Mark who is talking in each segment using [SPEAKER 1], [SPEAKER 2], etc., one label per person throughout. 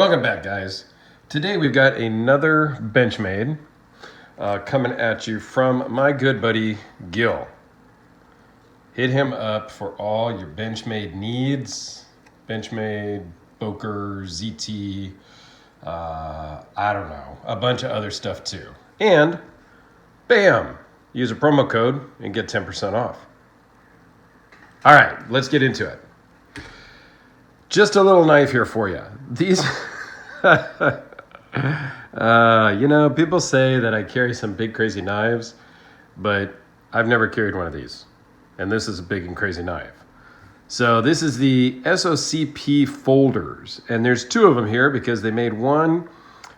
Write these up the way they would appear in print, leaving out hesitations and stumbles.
[SPEAKER 1] Welcome back, guys. Today we've got another Benchmade coming at you from my good buddy Gil. Hit him up for all your Benchmade needs. Benchmade, Boker, ZT, I don't know, a bunch of other stuff too. And bam, use a promo code and get 10% off. All right, let's get into it. Just a little knife here for you. These, people say that I carry some big crazy knives, but I've never carried one of these. And this is a big and crazy knife. So this is the SOCP folders. And there's two of them here because they made one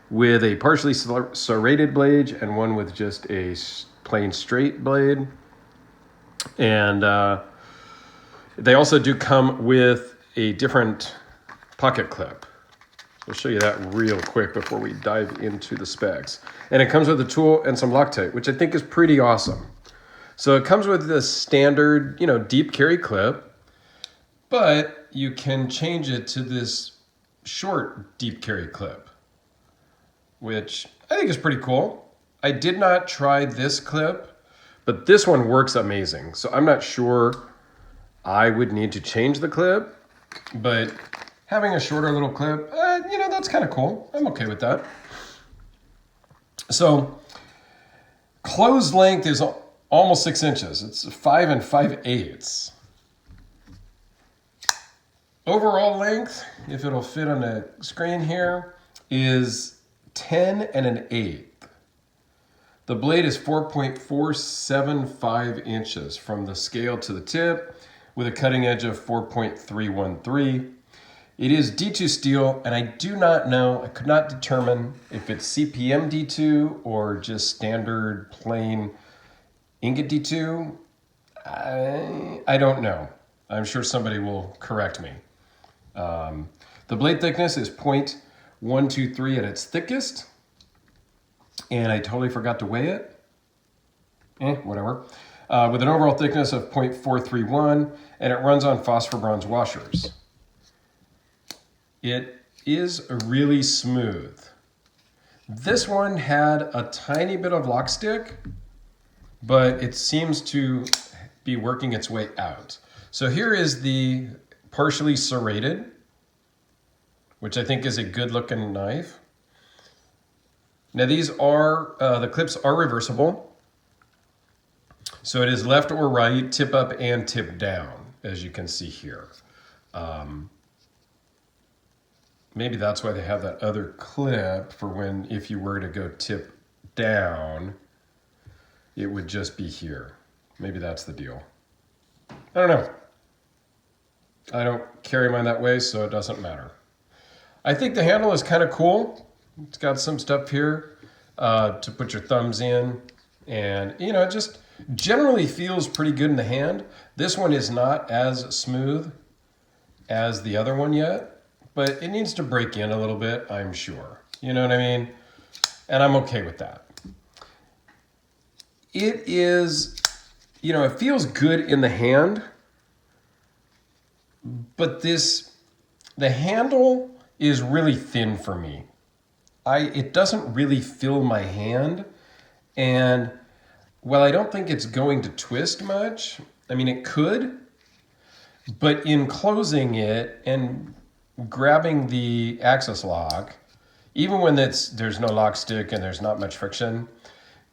[SPEAKER 1] with a partially serrated blade and one with just a plain straight blade. And they also do come with a different pocket clip. I'll show you that real quick before we dive into the specs. And it comes with a tool and some Loctite, which I think is pretty awesome. So it comes with the standard, deep carry clip, but you can change it to this short deep carry clip, which I think is pretty cool. I did not try this clip, but this one works amazing. So I'm not sure I would need to change the clip. But having a shorter little clip, that's kind of cool. I'm okay with that. So closed length is almost 6 inches. It's 5 5/8. Overall length, if it'll fit on the screen here, is 10 1/8. The blade is 4.475 inches from the scale to the tip, with a cutting edge of 4.313. It is D2 steel, and I do not know, I could not determine if it's CPM D2 or just standard plain ingot D2. I don't know. I'm sure somebody will correct me. The blade thickness is 0.123 at its thickest, and I totally forgot to weigh it. Whatever. With an overall thickness of 0.431, and it runs on phosphor bronze washers. It is really smooth. This one had a tiny bit of lock stick, but it seems to be working its way out. So here is the partially serrated, which I think is a good looking knife. Now these are, the clips are reversible. So it is left or right, tip up and tip down, as you can see here. Maybe that's why they have that other clip for when, if you were to go tip down, it would just be here. Maybe that's the deal. I don't know. I don't carry mine that way, so it doesn't matter. I think the handle is kind of cool. It's got some stuff here to put your thumbs in. And, it just generally feels pretty good in the hand. This one is not as smooth as the other one yet, but it needs to break in a little bit, I'm sure. You know what I mean? And I'm okay with that. It is, it feels good in the hand, but the handle is really thin for me. It doesn't really fill my hand. And while I don't think it's going to twist much, it could, but in closing it and grabbing the access lock, even when there's no lock stick and there's not much friction,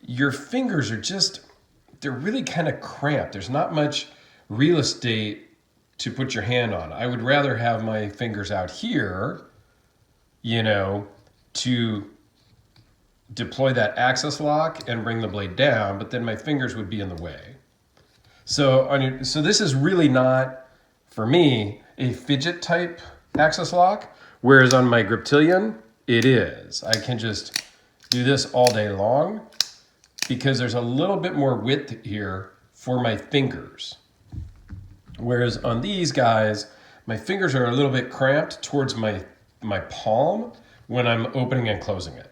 [SPEAKER 1] your fingers are they're really kind of cramped. There's not much real estate to put your hand on. I would rather have my fingers out here, to deploy that access lock and bring the blade down, but then my fingers would be in the way. So this is really not, for me, a fidget type access lock, whereas on my Griptilian, it is. I can just do this all day long because there's a little bit more width here for my fingers. Whereas on these guys, my fingers are a little bit cramped towards my palm when I'm opening and closing it.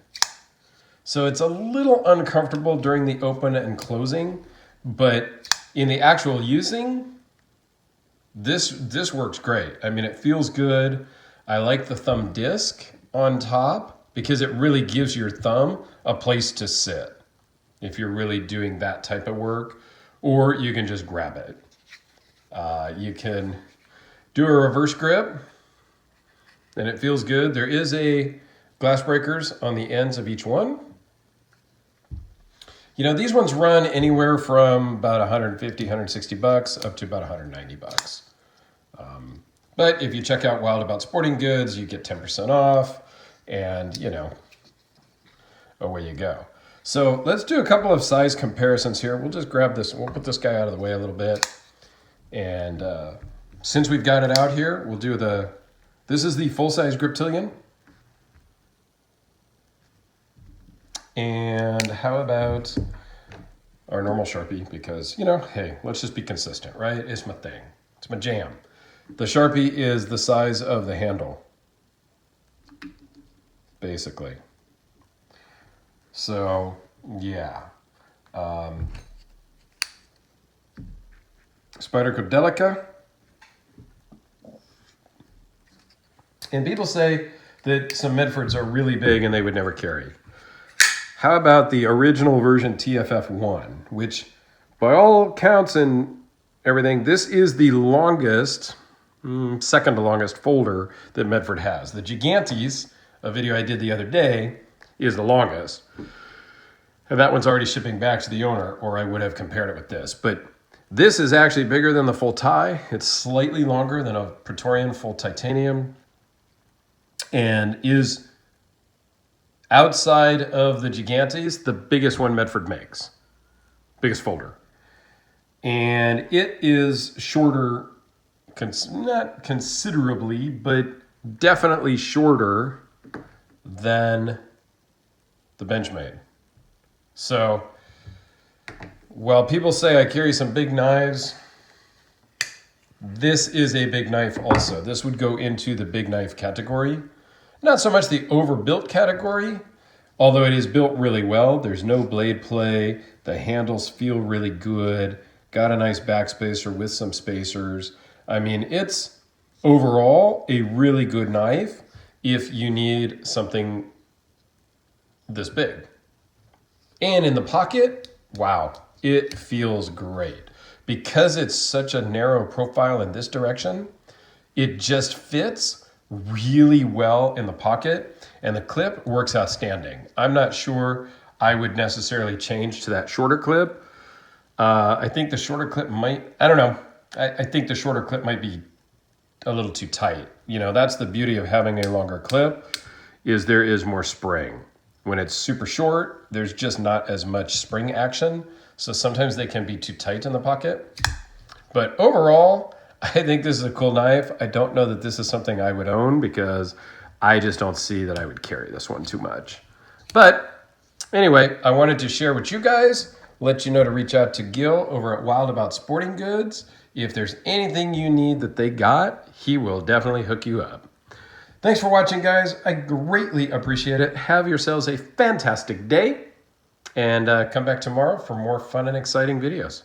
[SPEAKER 1] So it's a little uncomfortable during the open and closing, but in the actual using, this works great. It feels good. I like the thumb disc. on top because it really gives your thumb a place to sit if you're really doing that type of work, or you can just grab it. You can do a reverse grip and it feels good. There is a glass breakers on the ends of each one. You know, these ones run anywhere from about 150, 160 bucks up to about 190 bucks. But if you check out Wild About Sporting Goods, you get 10% off, and you know, away you go. So let's do a couple of size comparisons here. We'll just grab this, we'll put this guy out of the way a little bit. And since we've got it out here, we'll do this is the full-size Griptilian. And how about our normal Sharpie? Because, you know, hey, let's just be consistent, right? It's my thing. It's my jam. The Sharpie is the size of the handle, basically. So, yeah. Spyderco Delica. And people say that some Medfords are really big and they would never carry. How about the original version TFF1, which by all counts and everything, this is the longest, second to longest folder that Medford has. The Gigantes, a video I did the other day, is the longest. And that one's already shipping back to the owner, or I would have compared it with this. But this is actually bigger than the full tie. It's slightly longer than a Praetorian full titanium and is, outside of the Gigantes, the biggest one Medford makes. Biggest folder. And it is shorter, not considerably, but definitely shorter than the Benchmade. So, while people say I carry some big knives, this is a big knife also. This would go into the big knife category. Not so much the overbuilt category, although it is built really well. There's no blade play. The handles feel really good. Got a nice backspacer with some spacers. I mean, it's overall a really good knife if you need something this big. And in the pocket, wow, it feels great. Because it's such a narrow profile in this direction, it just fits really well in the pocket, and the clip works outstanding. I'm not sure I would necessarily change to that shorter clip. I think the shorter clip might, I don't know. I think the shorter clip might be a little too tight. You know, that's the beauty of having a longer clip, is there is more spring. When it's super short, there's just not as much spring action. So sometimes they can be too tight in the pocket. But overall, I think this is a cool knife. I don't know that this is something I would own because I just don't see that I would carry this one too much. But anyway, I wanted to share with you guys, let you know to reach out to Gil over at Wild About Sporting Goods. If there's anything you need that they got, he will definitely hook you up. Thanks for watching, guys. I greatly appreciate it. Have yourselves a fantastic day, and come back tomorrow for more fun and exciting videos.